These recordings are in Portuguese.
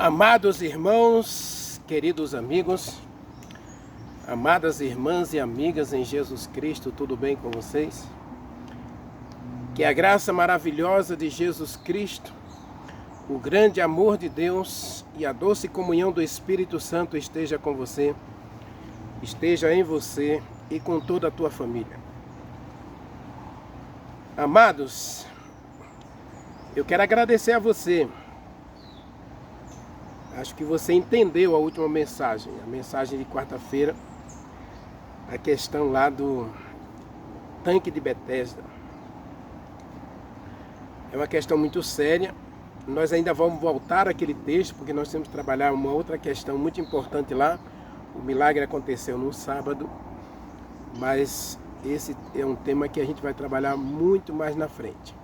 Amados irmãos, queridos amigos, amadas irmãs e amigas em Jesus Cristo, tudo bem com vocês? Que a graça maravilhosa de Jesus Cristo, o grande amor de Deus e a doce comunhão do Espírito Santo esteja com você, esteja em você e com toda a tua família. Amados, eu quero agradecer a você. Acho que você entendeu a última mensagem, a mensagem de quarta-feira, a questão lá do tanque de Betesda. É uma questão muito séria. Nós ainda vamos voltar àquele texto, porque nós temos que trabalhar uma outra questão muito importante lá. O milagre aconteceu no sábado, mas esse é um tema que a gente vai trabalhar muito mais na frente.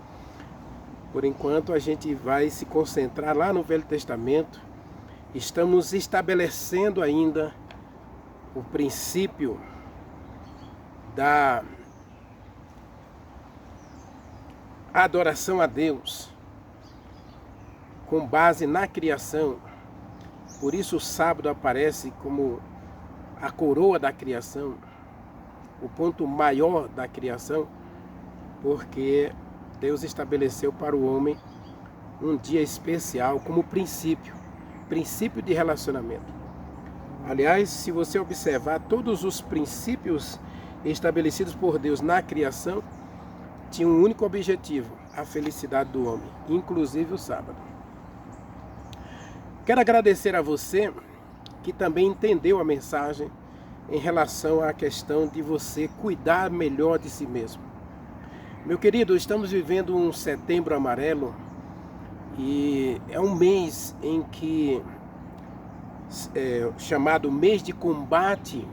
Por enquanto, a gente vai se concentrar lá no Velho Testamento. Estamos estabelecendo ainda o princípio da adoração a Deus com base na criação. Por isso o sábado aparece como a coroa da criação, o ponto maior da criação, porque Deus estabeleceu para o homem um dia especial como princípio de relacionamento. Aliás, se você observar, todos os princípios estabelecidos por Deus na criação tinham um único objetivo: a felicidade do homem, inclusive o sábado. Quero agradecer a você que também entendeu a mensagem em relação à questão de você cuidar melhor de si mesmo. Meu querido, estamos vivendo um setembro amarelo e é um mês em que chamado mês de combate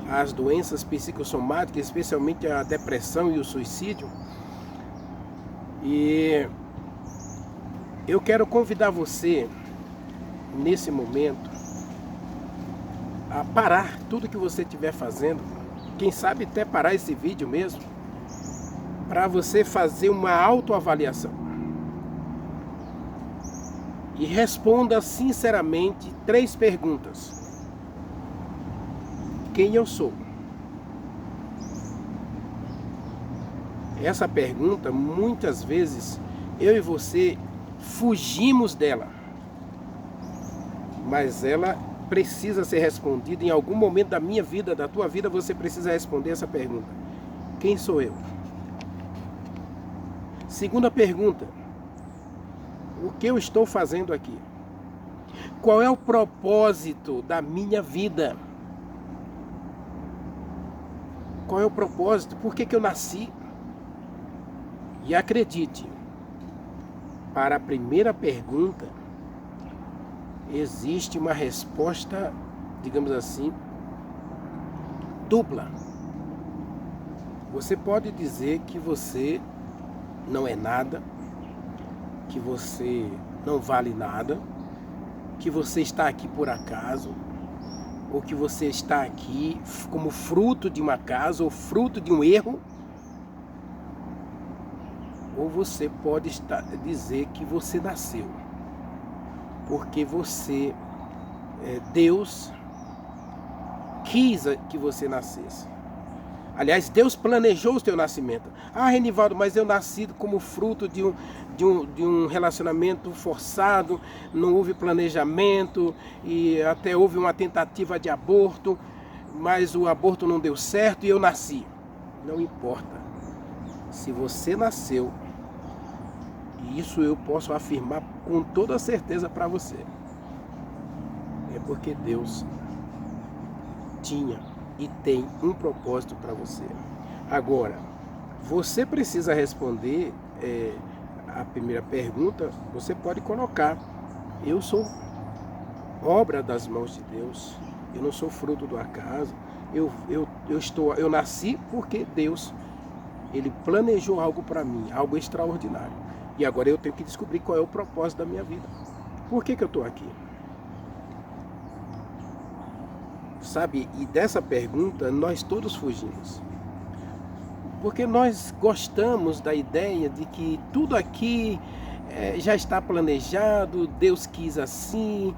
às doenças psicossomáticas, especialmente a depressão e o suicídio. E eu quero convidar você nesse momento a parar tudo que você estiver fazendo, quem sabe até parar esse vídeo mesmo, para você fazer uma autoavaliação. E responda sinceramente 3 perguntas. Quem eu sou? Essa pergunta, muitas vezes, eu e você fugimos dela. Mas ela precisa ser respondida em algum momento da minha vida, da tua vida, você precisa responder essa pergunta. Quem sou eu? Segunda pergunta. O que eu estou fazendo aqui? Qual é o propósito da minha vida? Qual é o propósito? Por que eu nasci? E acredite, para a primeira pergunta, existe uma resposta, digamos assim, dupla. Você pode dizer que você não é nada, que você não vale nada, que você está aqui por acaso, ou que você está aqui como fruto de um acaso, ou fruto de um erro. Ou você pode dizer que você nasceu, porque Deus quis que você nascesse. Aliás, Deus planejou o teu nascimento. Ah, Renivaldo, mas eu nasci como fruto de um relacionamento forçado, não houve planejamento e até houve uma tentativa de aborto, mas o aborto não deu certo e eu nasci. Não importa. Se você nasceu, e isso eu posso afirmar com toda certeza para você, é porque Deus tinha e tem um propósito para você. Agora, você precisa responder a primeira pergunta. Você pode colocar: eu sou obra das mãos de Deus, eu não sou fruto do acaso, eu nasci porque Deus, Ele planejou algo para mim, algo extraordinário. E agora eu tenho que descobrir qual é o propósito da minha vida. Por que eu estou aqui? Sabe, e dessa pergunta nós todos fugimos. Porque nós gostamos da ideia de que tudo aqui já está planejado, Deus quis assim.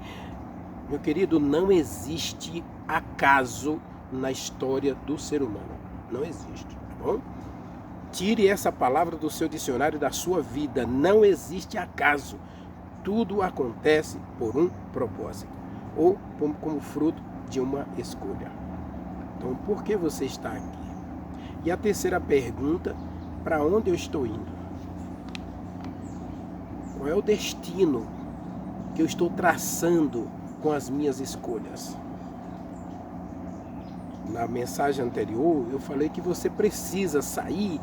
Meu querido, não existe acaso na história do ser humano. Não existe, tá bom? Tire essa palavra do seu dicionário, da sua vida. Não existe acaso. Tudo acontece por um propósito, ou como fruto de uma escolha. Então, por que você está aqui? E a terceira pergunta, para onde eu estou indo? Qual é o destino que eu estou traçando com as minhas escolhas? Na mensagem anterior, eu falei que você precisa sair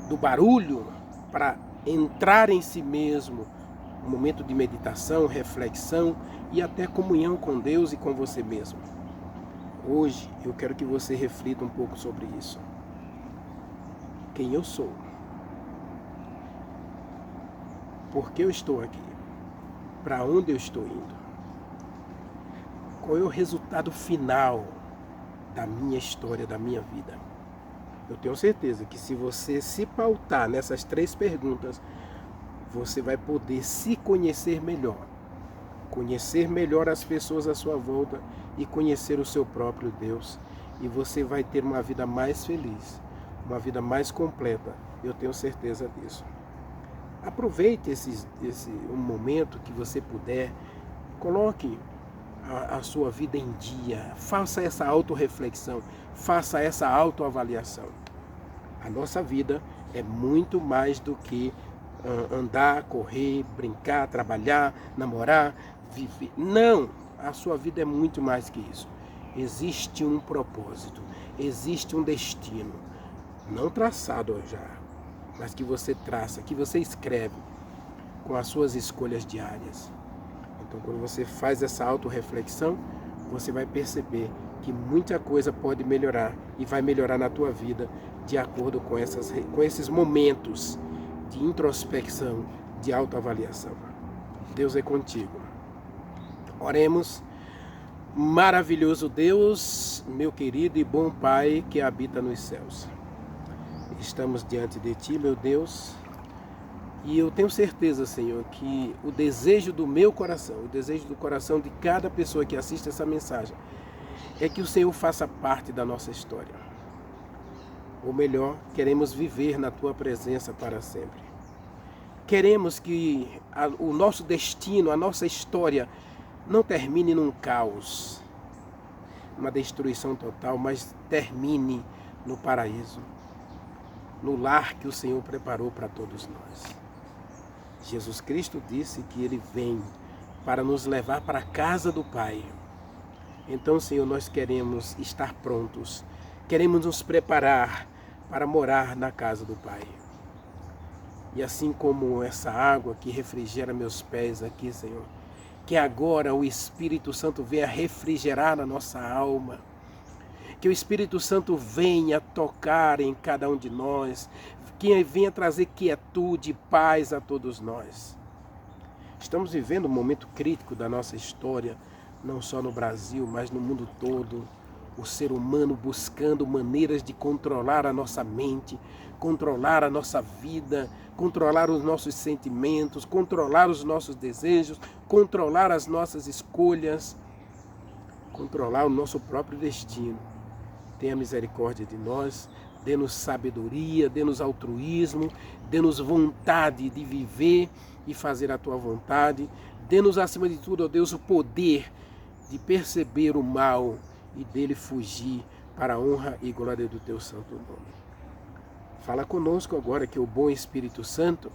do barulho para entrar em si mesmo, um momento de meditação, reflexão e até comunhão com Deus e com você mesmo. Hoje eu quero que você reflita um pouco sobre isso. Quem eu sou? Por que eu estou aqui? Para onde eu estou indo? Qual é o resultado final da minha história, da minha vida? Eu tenho certeza que se você se pautar nessas 3 perguntas, você vai poder se conhecer melhor as pessoas à sua volta e conhecer o seu próprio Deus. E você vai ter uma vida mais feliz, uma vida mais completa. Eu tenho certeza disso. Aproveite um momento que você puder, coloque a sua vida em dia, faça essa autorreflexão, faça essa autoavaliação. A nossa vida é muito mais do que andar, correr, brincar, trabalhar, namorar, viver. Não, a sua vida é muito mais que isso. Existe um propósito, existe um destino, não traçado já, mas que você traça, que você escreve com as suas escolhas diárias. Então, quando você faz essa autorreflexão, você vai perceber que muita coisa pode melhorar e vai melhorar na tua vida de acordo com esses momentos de introspecção, de autoavaliação. Deus é contigo. Oremos. Maravilhoso Deus, meu querido e bom Pai que habita nos céus. Estamos diante de Ti, meu Deus, e eu tenho certeza, Senhor, que o desejo do meu coração, o desejo do coração de cada pessoa que assiste essa mensagem, é que o Senhor faça parte da nossa história. Ou melhor, queremos viver na Tua presença para sempre. Queremos que o nosso destino, a nossa história, não termine num caos, numa destruição total, mas termine no paraíso, no lar que o Senhor preparou para todos nós. Jesus Cristo disse que Ele vem para nos levar para a casa do Pai. Então, Senhor, nós queremos estar prontos, queremos nos preparar para morar na casa do Pai. E assim como essa água que refrigera meus pés aqui, Senhor, que agora o Espírito Santo venha refrigerar na nossa alma, que o Espírito Santo venha tocar em cada um de nós, que venha trazer quietude e paz a todos nós. Estamos vivendo um momento crítico da nossa história, não só no Brasil, mas no mundo todo. O ser humano buscando maneiras de controlar a nossa mente, controlar a nossa vida, controlar os nossos sentimentos, controlar os nossos desejos, controlar as nossas escolhas, controlar o nosso próprio destino. Tenha misericórdia de nós, dê-nos sabedoria, dê-nos altruísmo, dê-nos vontade de viver e fazer a Tua vontade. Dê-nos, acima de tudo, ó Deus, o poder de perceber o mal e dele fugir para a honra e glória do Teu santo nome. Fala conosco agora que o bom Espírito Santo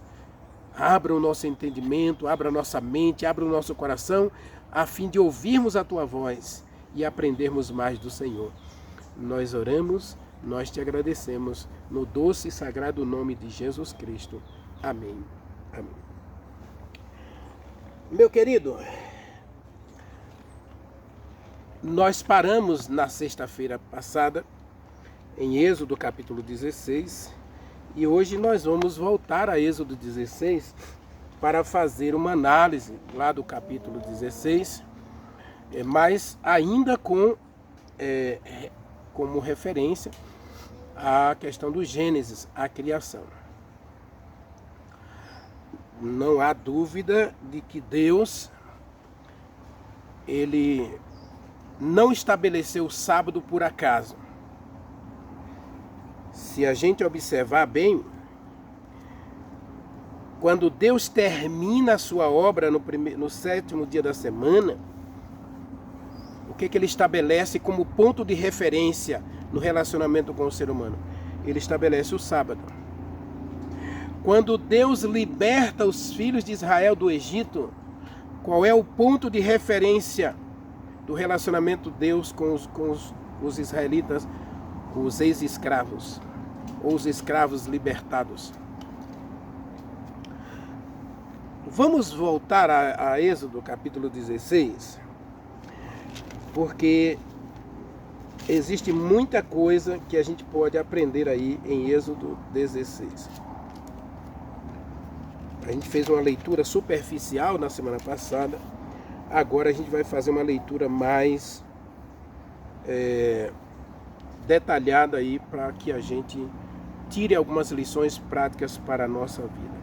abra o nosso entendimento, abra a nossa mente, abra o nosso coração, a fim de ouvirmos a Tua voz e aprendermos mais do Senhor. Nós oramos, nós Te agradecemos, no doce e sagrado nome de Jesus Cristo. Amém. Amém. Meu querido, nós paramos na sexta-feira passada, em Êxodo capítulo 16, e hoje nós vamos voltar a Êxodo 16 para fazer uma análise lá do capítulo 16, mas ainda como referência à questão do Gênesis, a criação. não há dúvida de que Deus, Ele não estabeleceu o sábado por acaso. Se a gente observar bem, quando Deus termina a sua obra no sétimo dia da semana, o que Ele estabelece como ponto de referência no relacionamento com o ser humano? Ele estabelece o sábado. Quando Deus liberta os filhos de Israel do Egito, qual é o ponto de referência do relacionamento de Deus com os israelitas, os ex-escravos, ou os escravos libertados? Vamos voltar a Êxodo capítulo 16, porque existe muita coisa que a gente pode aprender aí em Êxodo 16. A gente fez uma leitura superficial na semana passada, agora a gente vai fazer uma leitura mais detalhada aí para que a gente tire algumas lições práticas para a nossa vida.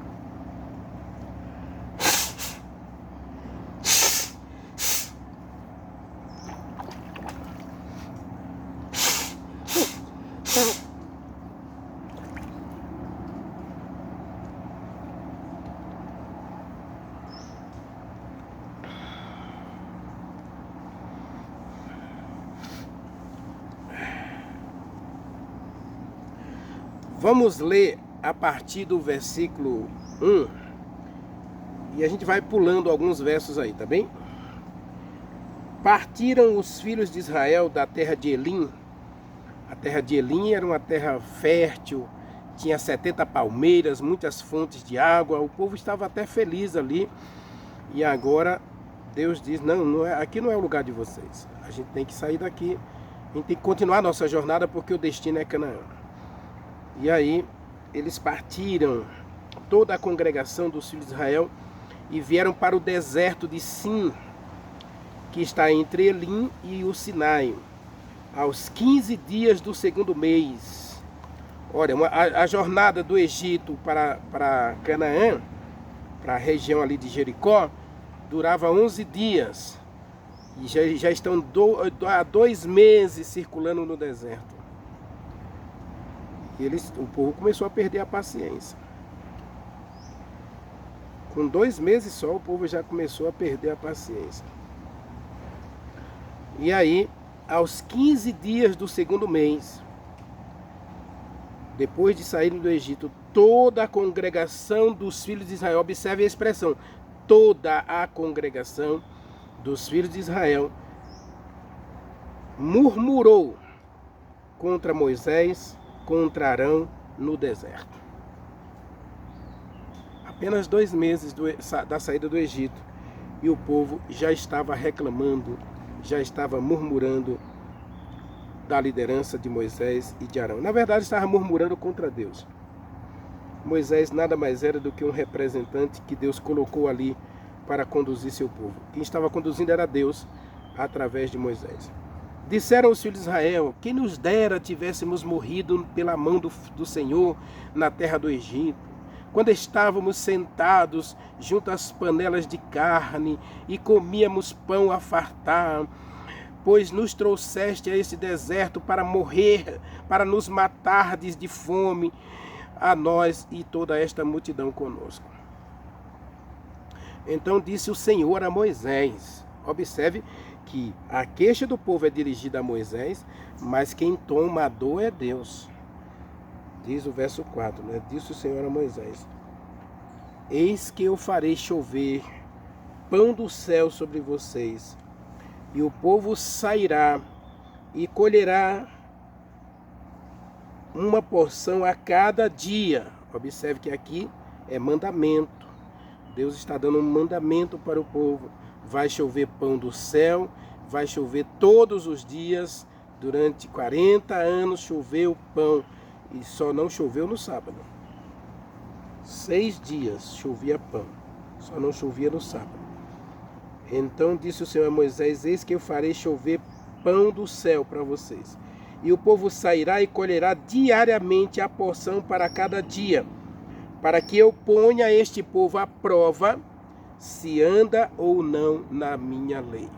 Vamos ler a partir do versículo 1 e a gente vai pulando alguns versos aí, tá bem? Partiram os filhos de Israel da terra de Elim. A terra de Elim era uma terra fértil, tinha 70 palmeiras, muitas fontes de água, o povo estava até feliz ali. E agora Deus diz, aqui não é o lugar de vocês, a gente tem que sair daqui, a gente tem que continuar a nossa jornada porque o destino é Canaã. E aí eles partiram, toda a congregação dos filhos de Israel, e vieram para o deserto de Sim, que está entre Elim e o Sinai, aos 15 dias do segundo mês. Olha, a jornada do Egito para Canaã, para a região ali de Jericó, durava 11 dias. E já estão há 2 meses circulando no deserto. E o povo começou a perder a paciência. Com 2 meses só, o povo já começou a perder a paciência. E aí, aos 15 dias do segundo mês, depois de saírem do Egito, toda a congregação dos filhos de Israel, observe a expressão, toda a congregação dos filhos de Israel murmurou contra Moisés, contra Arão no deserto. Apenas 2 meses da saída do Egito e o povo já estava reclamando, já estava murmurando da liderança de Moisés e de Arão. Na verdade, estava murmurando contra Deus. Moisés nada mais era do que um representante que Deus colocou ali para conduzir seu povo. Quem estava conduzindo era Deus através de Moisés. Disseram os filhos de Israel, quem nos dera tivéssemos morrido pela mão do Senhor na terra do Egito, quando estávamos sentados junto às panelas de carne e comíamos pão a fartar, pois nos trouxeste a esse deserto para morrer, para nos matardes de fome, a nós e toda esta multidão conosco. Então disse o Senhor a Moisés, observe que a queixa do povo é dirigida a Moisés, mas quem toma a dor é Deus. Diz o verso 4, né? Disse o Senhor a Moisés, eis que eu farei chover pão do céu sobre vocês, e o povo sairá e colherá uma porção a cada dia. Observe que aqui é mandamento. Deus está dando um mandamento para o povo. Vai chover pão do céu, vai chover todos os dias, durante 40 anos choveu pão, e só não choveu no sábado. 6 dias chovia pão, só não chovia no sábado. Então disse o Senhor a Moisés, eis que eu farei chover pão do céu para vocês. E o povo sairá e colherá diariamente a porção para cada dia, para que eu ponha este povo à prova, se anda ou não na minha lei.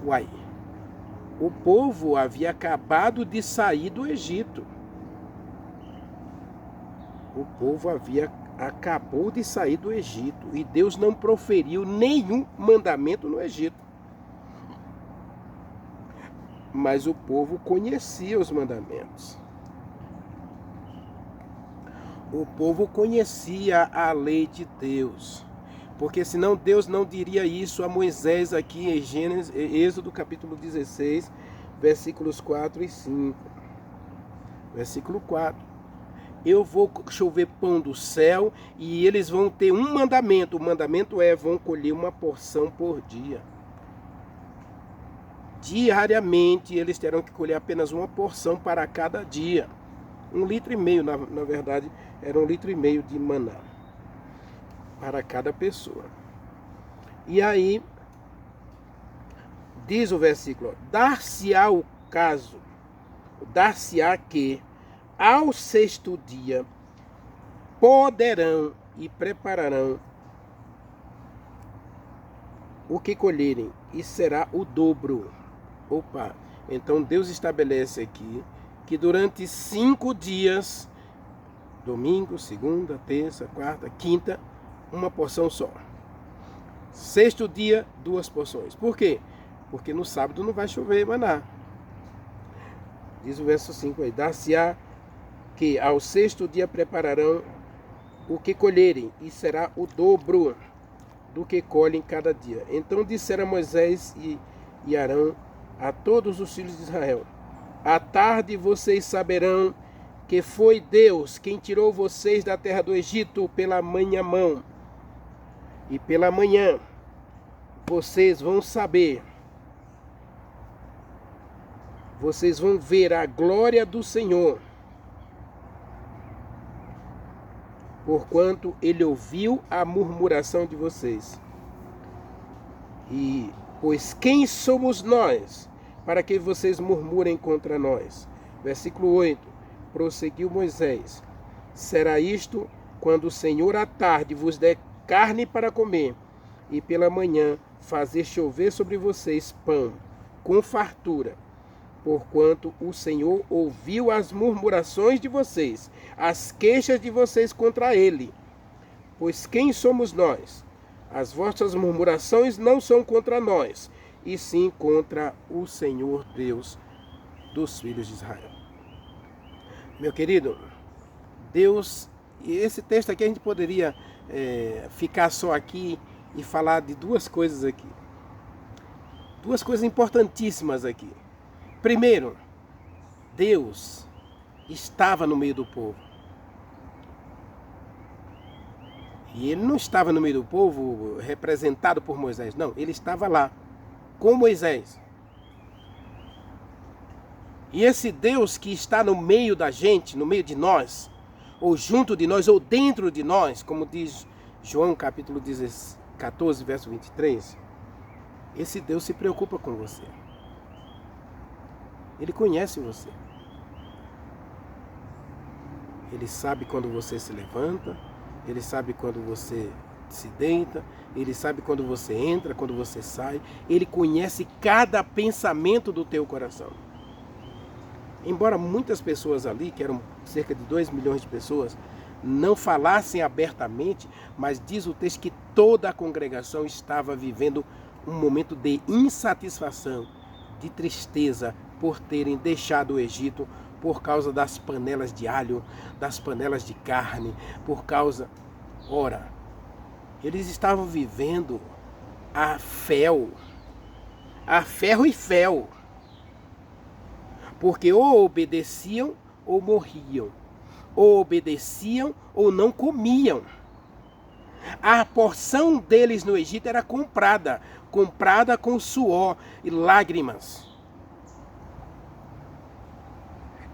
Uai, o povo havia acabado de sair do Egito. O povo acabou de sair do Egito e Deus não proferiu nenhum mandamento no Egito. Mas o povo conhecia os mandamentos. O povo conhecia a lei de Deus. Porque senão Deus não diria isso a Moisés aqui em Êxodo capítulo 16, versículos 4 e 5. Versículo 4. Eu vou chover pão do céu e eles vão ter um mandamento. O mandamento é, vão colher uma porção por dia. Diariamente eles terão que colher apenas uma porção para cada dia. 1,5 litro, na verdade, era 1,5 litro de maná para cada pessoa. E aí, diz o versículo, dar-se-á o caso, dar-se-á que ao sexto dia poderão e prepararão o que colherem, e será o dobro. Opa, então Deus estabelece aqui que durante 5 dias, domingo, segunda, terça, quarta, quinta, uma porção só. Sexto dia, 2 porções. Por quê? Porque no sábado não vai chover maná. Diz o verso 5 aí, dar-se-á que ao sexto dia prepararão o que colherem, e será o dobro do que colhem cada dia. Então disseram Moisés e Arão a todos os filhos de Israel, à tarde vocês saberão que foi Deus quem tirou vocês da terra do Egito pela minha mão. E pela manhã vocês vão saber, vocês vão ver a glória do Senhor, porquanto ele ouviu a murmuração de vocês. E pois quem somos nós para que vocês murmurem contra nós? Versículo 8, prosseguiu Moisés, será isto quando o Senhor à tarde vos der carne para comer, e pela manhã fazer chover sobre vocês pão, com fartura, porquanto o Senhor ouviu as murmurações de vocês, as queixas de vocês contra ele. Pois quem somos nós? As vossas murmurações não são contra nós, e sim contra o Senhor Deus dos filhos de Israel. Meu querido, Deus, e esse texto aqui a gente poderia ficar só aqui e falar de 2 coisas aqui. 2 coisas importantíssimas aqui. Primeiro, Deus estava no meio do povo. E ele não estava no meio do povo representado por Moisés, não. Ele estava lá, com Moisés. E esse Deus que está no meio da gente, no meio de nós, ou junto de nós, ou dentro de nós, como diz João capítulo 14, verso 23, esse Deus se preocupa com você. Ele conhece você. Ele sabe quando você se levanta, ele sabe quando você se deita, ele sabe quando você entra, quando você sai, ele conhece cada pensamento do teu coração. Embora muitas pessoas ali, que eram cerca de 2 milhões de pessoas, não falassem abertamente, mas diz o texto que toda a congregação estava vivendo um momento de insatisfação, de tristeza por terem deixado o Egito, por causa das panelas de alho, das panelas de carne, por causa... Ora, eles estavam vivendo a ferro e fel, porque ou obedeciam ou morriam, ou obedeciam ou não comiam. A porção deles no Egito era comprada com suor e lágrimas.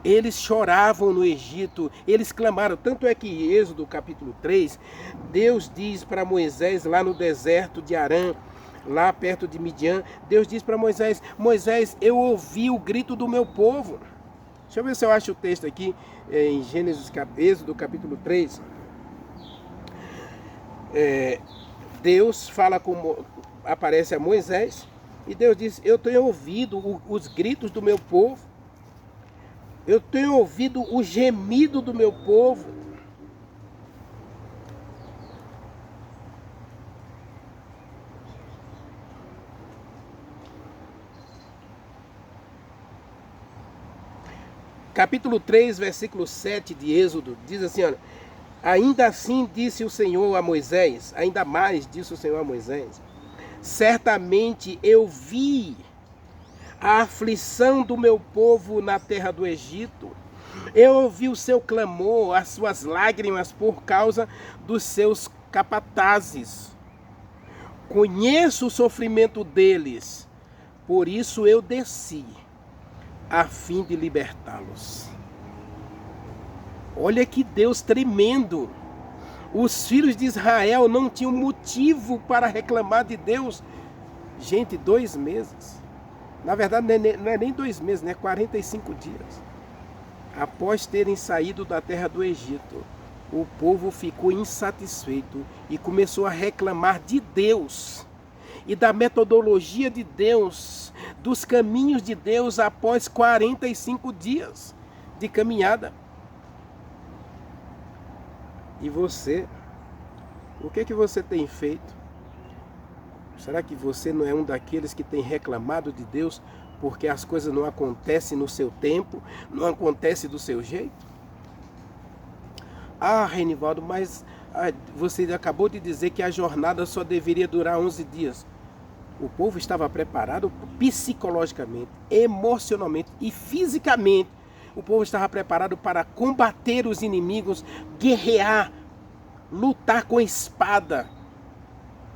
Eles choravam no Egito, eles clamaram. Tanto é que em Êxodo capítulo 3, Deus diz para Moisés lá no deserto de Arã, lá perto de Midian, Deus diz para Moisés, Moisés, eu ouvi o grito do meu povo. Deixa eu ver se eu acho o texto aqui em Êxodo capítulo 3. Deus fala como aparece a Moisés e Deus diz: eu tenho ouvido os gritos do meu povo, eu tenho ouvido o gemido do meu povo. Capítulo 3, versículo 7 de Êxodo, diz assim, olha: ainda assim disse o Senhor a Moisés, ainda mais disse o Senhor a Moisés, certamente eu vi a aflição do meu povo na terra do Egito. Eu ouvi o seu clamor, as suas lágrimas por causa dos seus capatazes. Conheço o sofrimento deles, por isso eu desci, a fim de libertá-los. Olha que Deus tremendo. Os filhos de Israel não tinham motivo para reclamar de Deus. Gente, 2 meses. Na verdade, não é nem 2 meses, né? 45 dias. Após terem saído da terra do Egito, o povo ficou insatisfeito e começou a reclamar de Deus e da metodologia de Deus, dos caminhos de Deus após 45 dias de caminhada. E você, o que você tem feito? Será que você não é um daqueles que tem reclamado de Deus porque as coisas não acontecem no seu tempo, não acontecem do seu jeito? Ah, Renivaldo, mas você acabou de dizer que a jornada só deveria durar 11 dias. O povo estava preparado psicologicamente, emocionalmente e fisicamente. O povo estava preparado para combater os inimigos, guerrear, lutar com a espada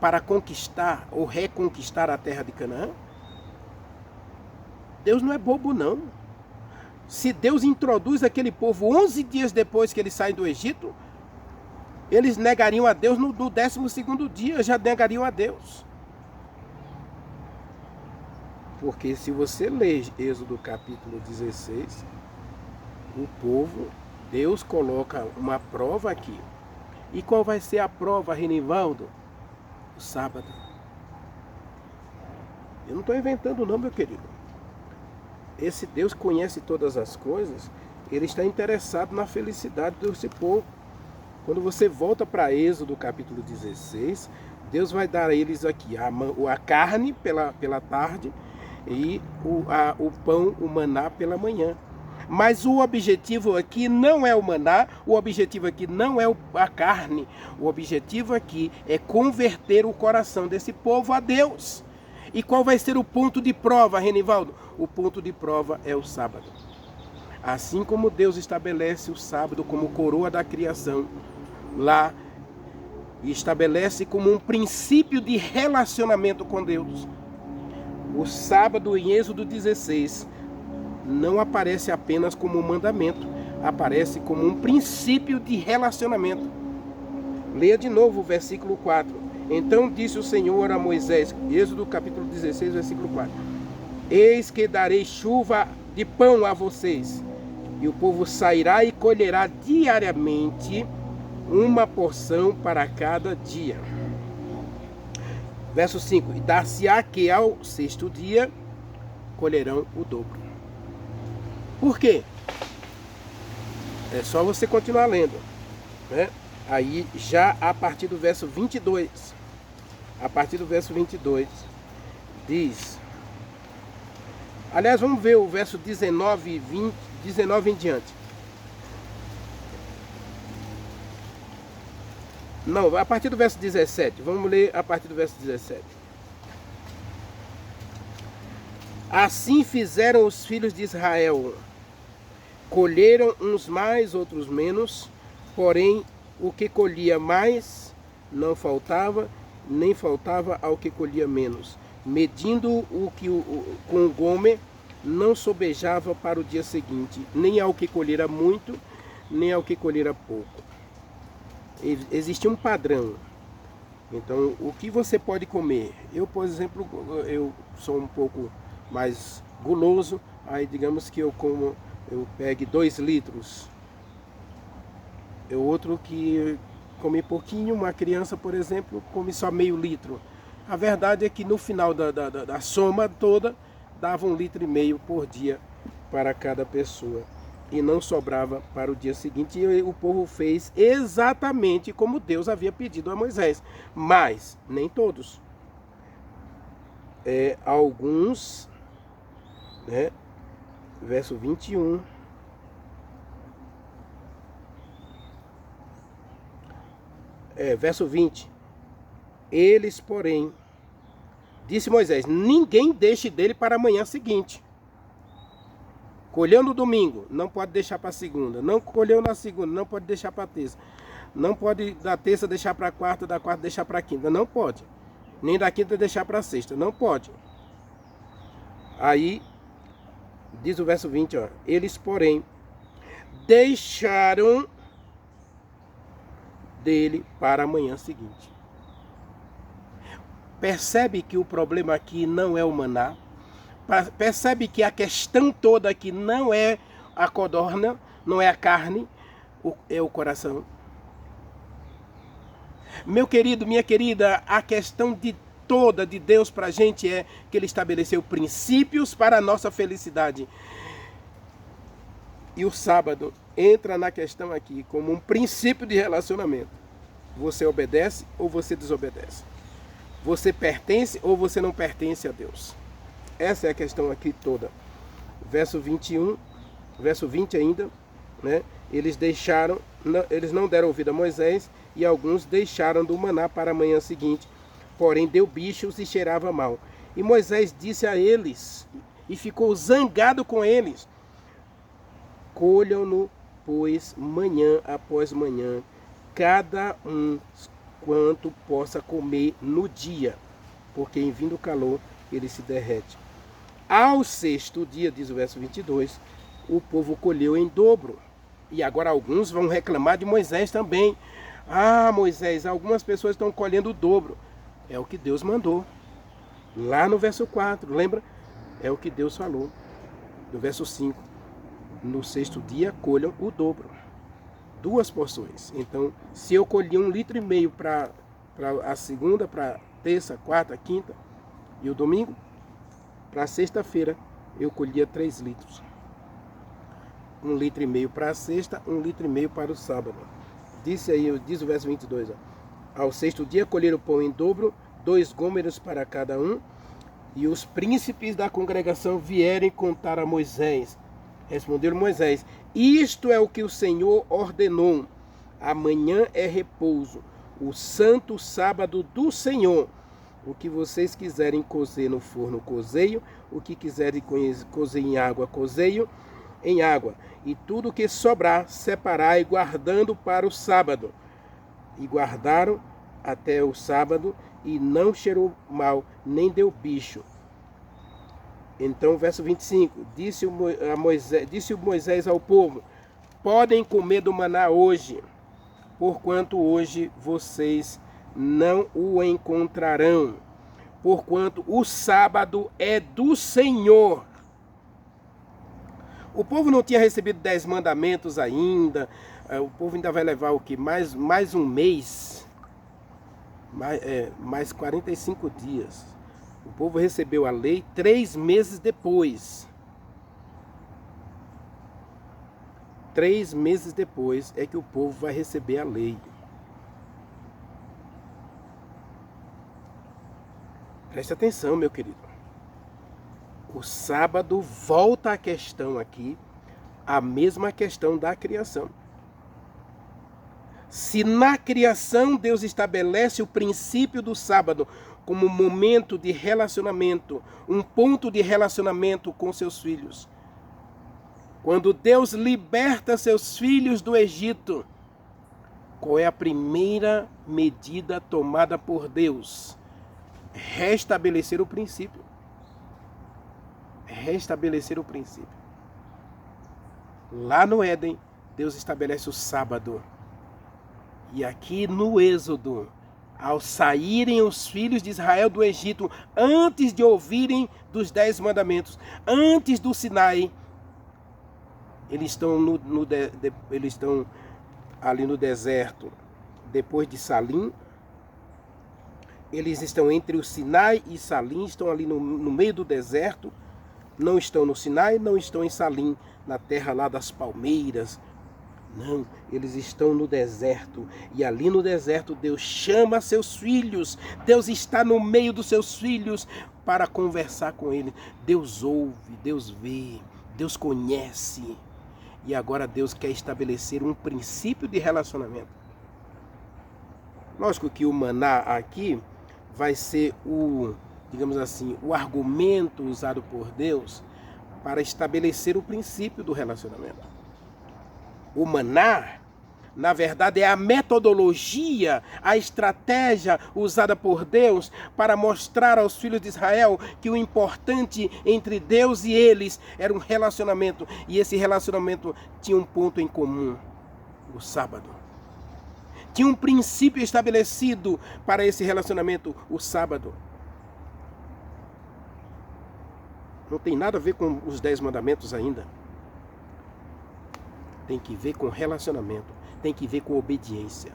para conquistar ou reconquistar a terra de Canaã. Deus não é bobo, não. Se Deus introduz aquele povo 11 dias depois que eles saem do Egito, eles negariam a Deus no 12º dia, já negariam a Deus. Porque se você ler Êxodo capítulo 16, o povo, Deus coloca uma prova aqui. E qual vai ser a prova, Renivaldo? O sábado. Eu não estou inventando não, meu querido. Esse Deus conhece todas as coisas, Ele está interessado na felicidade desse povo. Quando você volta para Êxodo capítulo 16, Deus vai dar a eles aqui a carne pela tarde e o pão, o maná pela manhã. Mas o objetivo aqui não é o maná, o objetivo aqui não é a carne. O objetivo aqui é converter o coração desse povo a Deus. E qual vai ser o ponto de prova, Renivaldo? O ponto de prova é o sábado. Assim como Deus estabelece o sábado como coroa da criação, lá e estabelece como um princípio de relacionamento com Deus. O sábado em Êxodo 16 não aparece apenas como um mandamento, aparece como um princípio de relacionamento. Leia de novo o versículo 4. Então disse o Senhor a Moisés, Êxodo capítulo 16, versículo 4. Eis que darei chuva de pão a vocês, e o povo sairá e colherá diariamente uma porção para cada dia. Verso 5. E dar-se-á que ao 6º dia colherão o dobro. Por quê? É só você continuar lendo, né? Aí já a partir do verso 22, a partir do verso 22 diz, aliás, vamos ver o verso 19 e 20, 19 em diante. Não, a partir do verso 17, vamos ler a partir do verso 17. Assim fizeram os filhos de Israel, colheram uns mais, outros menos, porém o que colhia mais não faltava, nem faltava ao que colhia menos. Medindo o que com o gômer não sobejava para o dia seguinte, nem ao que colhera muito, nem ao que colhera pouco. Existe um padrão. Então, o que você pode comer? Eu, por exemplo, eu sou um pouco mais guloso, aí digamos que eu como eu pegue 2 litros. É outro que come pouquinho, uma criança, por exemplo, come só meio litro. A verdade é que no final da soma toda, dava 1,5 litro por dia para cada pessoa. E não sobrava para o dia seguinte. E o povo fez exatamente como Deus havia pedido a Moisés. Mas nem todos. Alguns, né? Verso 21. Verso 20. Eles, porém, disse Moisés, ninguém deixe dele para a manhã seguinte. Colheu no domingo, não pode deixar para a segunda. Não colheu na segunda, não pode deixar para a terça. Não pode da terça deixar para a quarta, da quarta deixar para a quinta. Não pode. Nem da quinta deixar para a sexta. Não pode. Aí, diz o verso 20, ó, eles, porém, deixaram dele para a manhã seguinte. Percebe que o problema aqui não é o maná. Percebe que a questão toda aqui não é a codorna, não é a carne, é o coração. Meu querido, minha querida, a questão toda de Deus para a gente é que Ele estabeleceu princípios para a nossa felicidade. E o sábado entra na questão aqui como um princípio de relacionamento. Você obedece ou você desobedece? Você pertence ou você não pertence a Deus? Essa é a questão aqui toda. Verso 21, verso 20 ainda, né? Eles não deram ouvido a Moisés, e alguns deixaram do maná para a manhã seguinte, porém deu bichos e cheirava mal. E Moisés disse a eles, e ficou zangado com eles, colham-no, pois, manhã após manhã, cada um quanto possa comer no dia, porque em vindo o calor ele se derrete. Ao 6º dia, diz o verso 22, o povo colheu em dobro. E agora alguns vão reclamar de Moisés também. Ah, Moisés, algumas pessoas estão colhendo o dobro. É o que Deus mandou. Lá no verso 4, lembra? É o que Deus falou. No verso 5, no 6º dia colham o dobro. 2 porções. Então, se eu colhi 1,5 litro para a segunda, para terça, quarta, quinta e o domingo, para sexta-feira eu colhia 3 litros. 1,5 litro para a sexta, 1,5 litro para o sábado. Diz o verso 22. Ó. Ao 6º dia colheram o pão em dobro, 2 gômeros para cada um, e os príncipes da congregação vieram contar a Moisés. Respondeu Moisés, isto é o que o Senhor ordenou. Amanhã é repouso, o santo sábado do Senhor. O que vocês quiserem cozer no forno, cozeio. O que quiserem cozer em água, cozeio em água. E tudo que sobrar, separai, guardando para o sábado. E guardaram até o sábado, e não cheirou mal, nem deu bicho. Então, verso 25, disse Moisés ao povo, podem comer do maná hoje, porquanto hoje vocês não o encontrarão, porquanto o sábado é do Senhor. O povo não tinha recebido 10 mandamentos ainda, o povo ainda vai levar o quê? Mais um mês, mais 45 dias. O povo recebeu a lei 3 meses depois. 3 meses depois é que o povo vai receber a lei. Preste atenção, meu querido. O sábado volta à questão aqui, a mesma questão da criação. Se na criação Deus estabelece o princípio do sábado como um momento de relacionamento, um ponto de relacionamento com seus filhos. Quando Deus liberta seus filhos do Egito, qual é a primeira medida tomada por Deus? Restabelecer o princípio. Restabelecer o princípio. Lá no Éden, Deus estabelece o sábado. E aqui no Êxodo, ao saírem os filhos de Israel do Egito, antes de ouvirem dos 10 mandamentos, antes do Sinai, Eles estão, eles estão ali no deserto depois de Salim. Eles estão entre o Sinai e Salim, estão ali no meio do deserto. Não estão no Sinai, não estão em Salim, na terra lá das palmeiras. Não, eles estão no deserto. E ali no deserto Deus chama seus filhos. Deus está no meio dos seus filhos para conversar com eles. Deus ouve, Deus vê, Deus conhece. E agora Deus quer estabelecer um princípio de relacionamento. Lógico que o maná aqui vai ser digamos assim, o argumento usado por Deus para estabelecer o princípio do relacionamento. O maná, na verdade, é a metodologia, a estratégia usada por Deus para mostrar aos filhos de Israel que o importante entre Deus e eles era um relacionamento. E esse relacionamento tinha um ponto em comum: o sábado. Tinha um princípio estabelecido para esse relacionamento: o sábado. Não tem nada a ver com os 10 mandamentos ainda. Tem que ver com relacionamento. Tem que ver com obediência.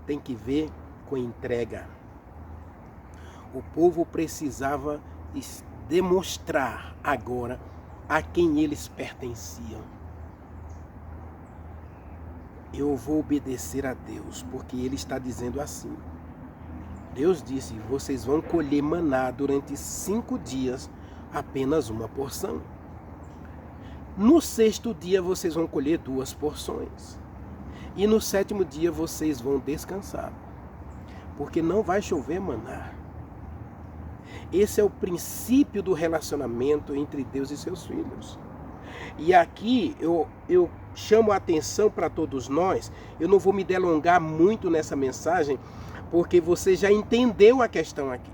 Tem que ver com entrega. O povo precisava demonstrar agora a quem eles pertenciam. Eu vou obedecer a Deus, porque Ele está dizendo assim. Deus disse: vocês vão colher maná durante 5 dias, apenas uma porção. No 6º dia vocês vão colher 2 porções. E no 7º dia vocês vão descansar, porque não vai chover maná. Esse é o princípio do relacionamento entre Deus e seus filhos. E aqui eu chamo a atenção para todos nós. Eu não vou me delongar muito nessa mensagem, porque você já entendeu a questão aqui.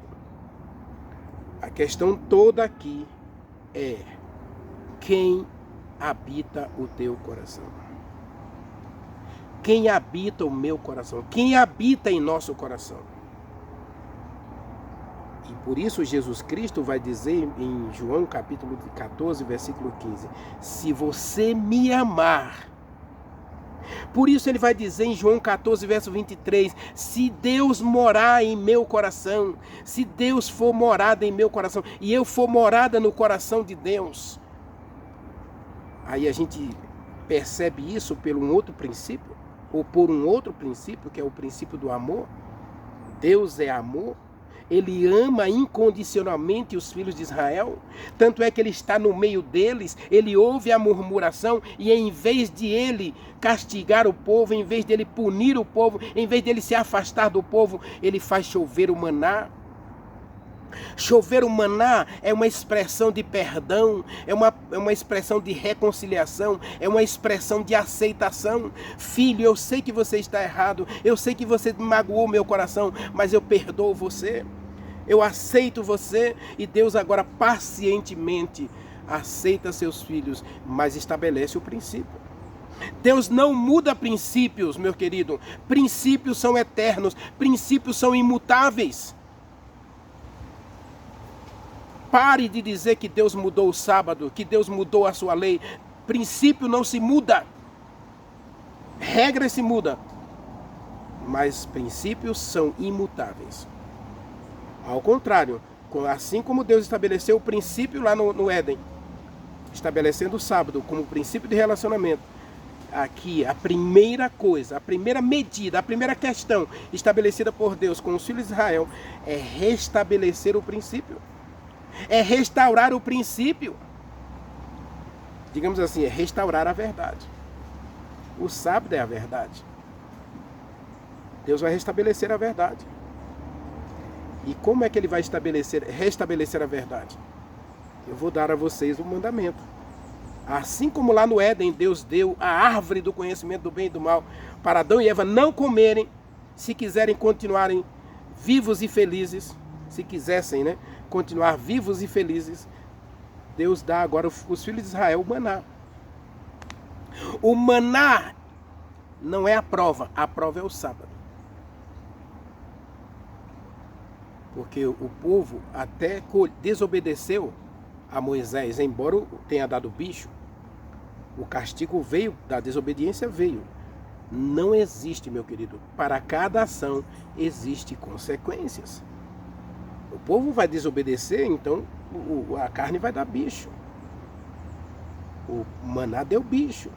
A questão toda aqui é: quem habita o teu coração? Quem habita o meu coração? Quem habita em nosso coração? E por isso Jesus Cristo vai dizer em João capítulo 14, versículo 15: se você me amar. Por isso ele vai dizer em João 14, verso 23, se Deus morar em meu coração, se Deus for morada em meu coração, e eu for morada no coração de Deus. Aí a gente percebe isso por um outro princípio, ou por um outro princípio, que é o princípio do amor. Deus é amor. Ele ama incondicionalmente os filhos de Israel. Tanto é que ele está no meio deles. Ele ouve a murmuração e em vez de ele castigar o povo, em vez de ele punir o povo, em vez de ele se afastar do povo, ele faz chover o maná. Chover o maná é uma expressão de perdão, é uma expressão de reconciliação, é uma expressão de aceitação. Filho, eu sei que você está errado, eu sei que você magoou meu coração, mas eu perdoo você, eu aceito você. E Deus agora pacientemente aceita seus filhos, mas estabelece o princípio. Deus não muda princípios, meu querido. Princípios são eternos, princípios são imutáveis. Pare de dizer que Deus mudou o sábado, que Deus mudou a sua lei. Princípio não se muda. Regras se mudam. Mas princípios são imutáveis. Ao contrário, assim como Deus estabeleceu o princípio lá no Éden, estabelecendo o sábado como princípio de relacionamento, aqui a primeira coisa, a primeira medida, a primeira questão estabelecida por Deus com os filhos de Israel é restabelecer o princípio. É restaurar o princípio. Digamos assim, é restaurar a verdade. O sábado é a verdade. Deus vai restabelecer a verdade. E como é que ele vai restabelecer a verdade? Eu vou dar a vocês um mandamento. Assim como lá no Éden, Deus deu a árvore do conhecimento do bem e do mal para Adão e Eva não comerem, se quiserem continuarem vivos e felizes, se quisessem, né, continuar vivos e felizes, Deus dá agora os filhos de Israel o maná. O maná não é a prova é o sábado. Porque o povo até desobedeceu a Moisés, embora tenha dado bicho, o castigo veio, da desobediência veio. Não existe, meu querido, para cada ação existe consequências. O povo vai desobedecer, então a carne vai dar bicho. O maná deu bicho.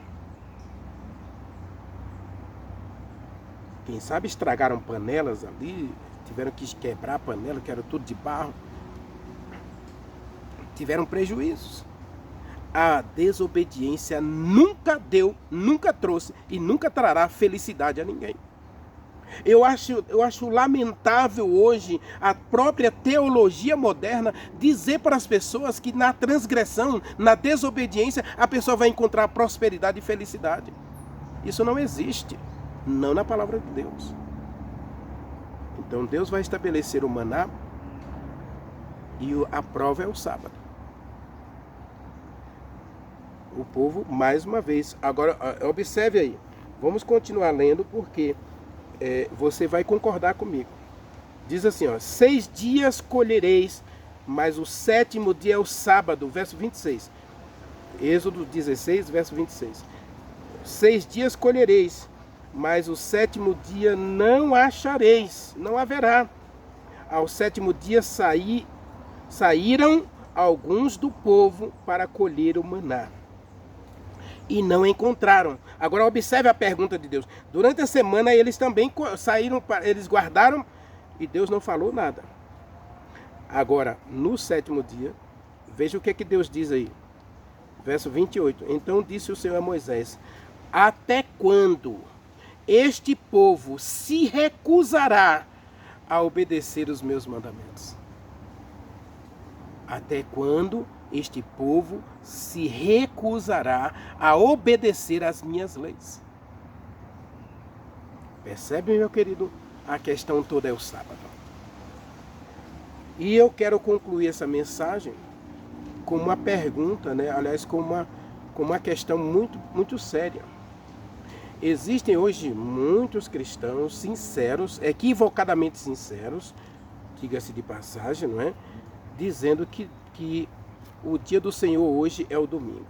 Quem sabe estragaram panelas ali, tiveram que quebrar a panela, que era tudo de barro. Tiveram prejuízos. A desobediência nunca deu, nunca trouxe e nunca trará felicidade a ninguém. Eu acho lamentável hoje a própria teologia moderna dizer para as pessoas que na transgressão, na desobediência, a pessoa vai encontrar prosperidade e felicidade. Isso não existe, não na palavra de Deus. Então Deus vai estabelecer o maná e a prova é o sábado. O povo, mais uma vez, agora observe aí, vamos continuar lendo porque você vai concordar comigo. Diz assim, 6 dias colhereis, mas o 7º dia é o sábado, verso 26. Êxodo 16, verso 26. 6 dias colhereis, mas o 7º dia não achareis, não haverá. Ao 7º dia saíram alguns do povo para colher o maná. E não encontraram. Agora observe a pergunta de Deus. Durante a semana eles também saíram, eles guardaram e Deus não falou nada. Agora, no 7º dia, veja o que Deus diz aí. Verso 28. Então disse o Senhor a Moisés: até quando este povo se recusará a obedecer os meus mandamentos? Até quando este povo se recusará a obedecer às minhas leis? Percebe, meu querido? A questão toda é o sábado. E eu quero concluir essa mensagem com uma pergunta, aliás, com uma questão muito, muito séria. Existem hoje muitos cristãos sinceros, equivocadamente sinceros, diga-se de passagem, não é? Dizendo que o dia do Senhor hoje é o domingo.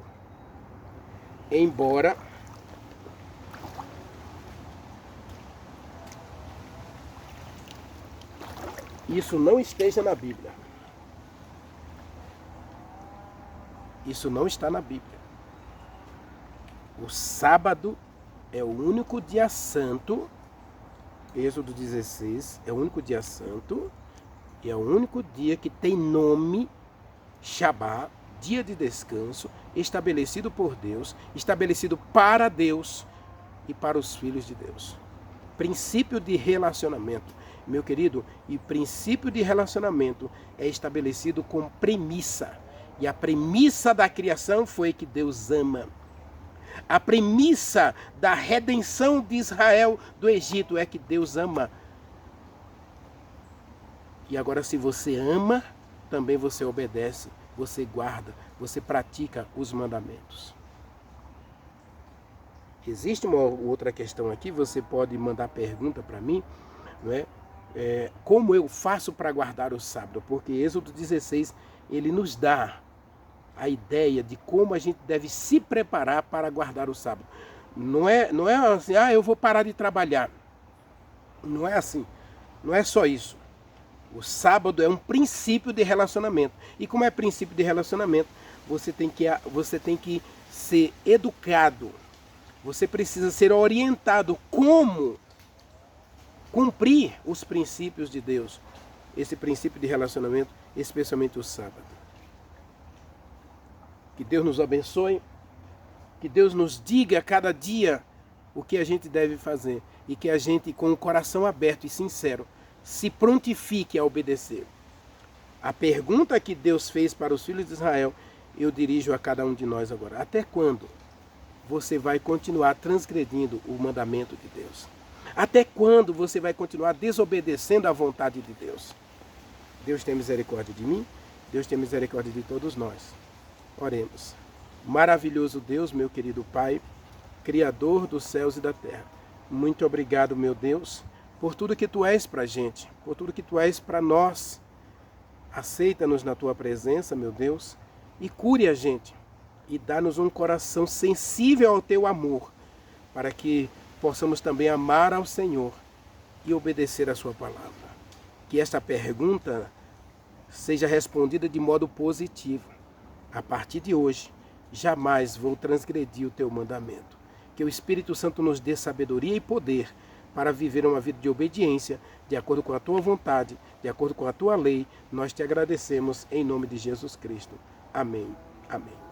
Embora isso não esteja na Bíblia. Isso não está na Bíblia. O sábado é o único dia santo, Êxodo 16, é o único dia santo, e é o único dia que tem nome Shabá, dia de descanso, estabelecido por Deus, estabelecido para Deus e para os filhos de Deus. Princípio de relacionamento, meu querido, e princípio de relacionamento é estabelecido com premissa. E a premissa da criação foi que Deus ama. A premissa da redenção de Israel do Egito é que Deus ama. E agora, se você ama, também você obedece, você guarda, você pratica os mandamentos. Existe uma outra questão aqui, você pode mandar pergunta para mim, não é? Como eu faço para guardar o sábado? Porque Êxodo 16, ele nos dá a ideia de como a gente deve se preparar para guardar o sábado. Não é assim, eu vou parar de trabalhar. Não é assim, não é só isso. O sábado é um princípio de relacionamento. E como é princípio de relacionamento, você tem que ser educado. Você precisa ser orientado como cumprir os princípios de Deus. Esse princípio de relacionamento, especialmente o sábado. Que Deus nos abençoe. Que Deus nos diga a cada dia o que a gente deve fazer. E que a gente, com o coração aberto e sincero, se prontifique a obedecer. A pergunta que Deus fez para os filhos de Israel, eu dirijo a cada um de nós agora. Até quando você vai continuar transgredindo o mandamento de Deus? Até quando você vai continuar desobedecendo à vontade de Deus? Deus tem misericórdia de mim, Deus tem misericórdia de todos nós. Oremos. Maravilhoso Deus, meu querido Pai, Criador dos céus e da terra. Muito obrigado, meu Deus, por tudo que Tu és para a gente, por tudo que Tu és para nós. Aceita-nos na Tua presença, meu Deus, e cure a gente. E dá-nos um coração sensível ao teu amor, para que possamos também amar ao Senhor e obedecer a sua palavra. Que esta pergunta seja respondida de modo positivo. A partir de hoje, jamais vou transgredir o teu mandamento. Que o Espírito Santo nos dê sabedoria e poder para viver uma vida de obediência, de acordo com a tua vontade, de acordo com a tua lei. Nós te agradecemos em nome de Jesus Cristo. Amém. Amém.